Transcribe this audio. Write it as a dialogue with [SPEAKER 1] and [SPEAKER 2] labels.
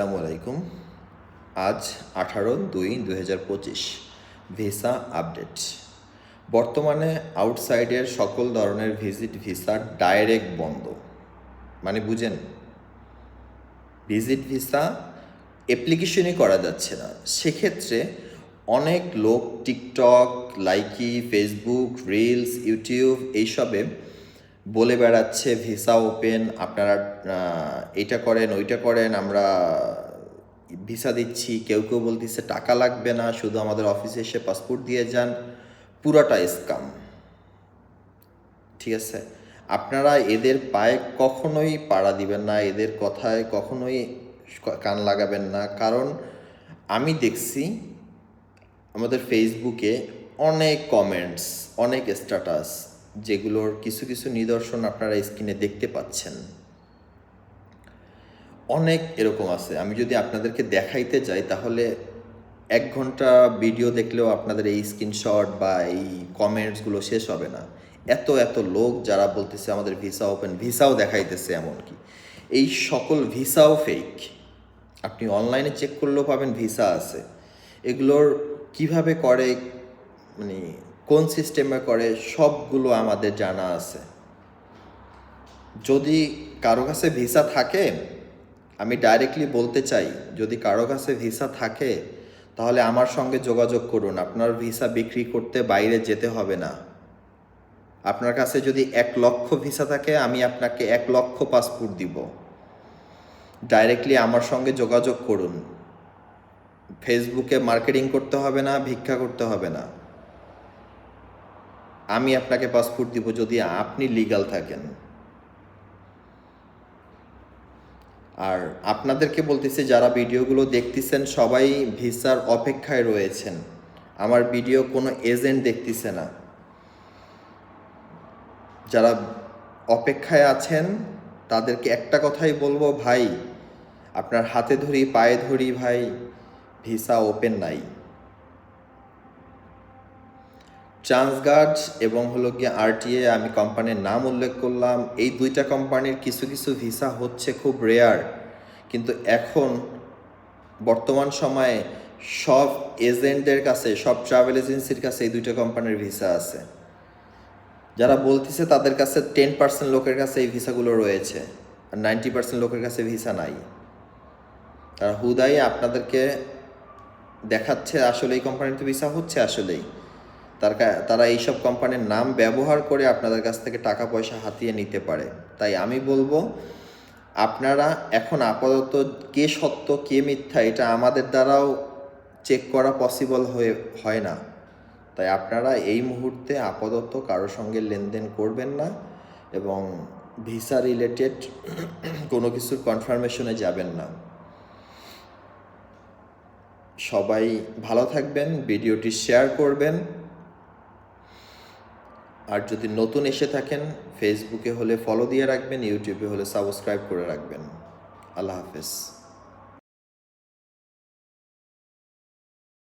[SPEAKER 1] আসসালামু আলাইকুম। আজ 18/2/2025 ভিসা আপডেট। বর্তমানে আউটসাইডের সকল ধরনের ভিসা ডাইরেক্ট বন্ধ। মানে বুঝেন, ভিজিট ভিসা অ্যাপ্লিকেশনই করা যাচ্ছে না। সেক্ষেত্রে অনেক লোক TikTok, Likee, Facebook, reels, YouTube এইসবে বলে বেড়াচ্ছে ভিসা ওপেন, আপনারা এটা করেন ওইটা করেন, আমরা ভিসা দিচ্ছি। কেউ কেউ বলতেছে টাকা লাগবে না, শুধু আমাদের অফিসে এসে পাসপোর্ট দিয়ে যান। পুরাটা স্কাম। ঠিক আছে, আপনারা এদের পায়ে কখনোই পাড়া দিবেন না, এদের কথায় কখনোই কান লাগাবেন না। কারণ আমি দেখছি আমাদের ফেসবুকে অনেক কমেন্টস, অনেক স্ট্যাটাস, যেগুলোর কিছু কিছু নিদর্শন আপনারা স্ক্রিনে দেখতে পাচ্ছেন। অনেক এরকম আছে। আমি যদি আপনাদেরকে দেখাইতে যাই তাহলে 1 ঘন্টা ভিডিও দেখলেও আপনাদের এই স্ক্রিনশট বা এই কমেন্টসগুলো শেষ হবে না। এত এত লোক যারা বলতেছে আমাদের ভিসা ওপেন, ভিসাও দেখাইতেছে। এমনকি এই সকল ভিসাও ফেক। আপনি অনলাইনে চেক করলেও পাবেন ভিসা আছে। এগুলোর কিভাবে করে, মানে কোন সিস্টেমে করে, সবগুলো আমাদের জানা আছে। যদি কারো কাছে ভিসা থাকে, আমি ডাইরেক্টলি বলতে চাই, যদি কারো কাছে ভিসা থাকে তাহলে আমার সঙ্গে যোগাযোগ করুন। আপনার ভিসা বিক্রি করতে বাইরে যেতে হবে না। আপনার কাছে যদি 1 লক্ষ ভিসা থাকে, আমি আপনাকে 1 লক্ষ পাসপোর্ট দিব। ডাইরেক্টলি আমার সঙ্গে যোগাযোগ করুন। ফেসবুকে মার্কেটিং করতে হবে না, ভিক্ষা করতে হবে না। আমি আপনাকে পাসপোর্ট দিব যদি আপনি লিগ্যাল থাকেন। আর আপনাদেরকে বলতেছি, যারা ভিডিওগুলো দেখতেছেন সবাই ভিসার অপেক্ষায় রয়েছেন। আমার ভিডিও কোনো এজেন্ট দেখতেছে না। যারা অপেক্ষায় আছেন তাদেরকে একটা কথাই বলবো, ভাই আপনার হাতে ধরি পায়ে ধরি, ভাই ভিসা ওপেন নাই। ট্রান্সগার্ড এবং গিয়ে আরটিএ, আমি কোম্পানির নাম উল্লেখ করলাম। এই 2টা কোম্পানির কিছু কিছু ভিসা হচ্ছে খুব রেয়ার, কিন্তু এখন বর্তমান সময়ে সব এজেন্টদের কাছে, সব ট্রাভেল এজেন্সির কাছে এই 2টা কোম্পানির ভিসা আছে। যারা বলতেছে তাদের কাছে 10% লোকের কাছে এই ভিসাগুলো রয়েছে, আর 90% লোকের কাছে ভিসা নাই। তারা হুদাই আপনাদেরকে দেখাচ্ছে আসলে এই কোম্পানিতে ভিসা হচ্ছে। আসলেই তারা এইসব কোম্পানির নাম ব্যবহার করে আপনাদের কাছ থেকে টাকা পয়সা হাতিয়ে নিতে পারে। তাই আমি বলবো, আপনারা এখন আপাতত কে সত্য কে মিথ্যা এটা আমাদের দ্বারাও চেক করা পসিবল হয় না। তাই আপনারা এই মুহূর্তে আপাতত কারো সঙ্গে লেনদেন করবেন না এবং ভিসা রিলেটেড কোনো কিছুর কনফার্মেশনে যাবেন না। সবাই ভালো থাকবেন, ভিডিওটি শেয়ার করবেন। আর যদি নতুন এসে থাকেন, ফেসবুকে হলে ফলো দিয়ে রাখবেন, ইউটিউবে হলে সাবস্ক্রাইব করে রাখবেন। আল্লাহ হাফেজ।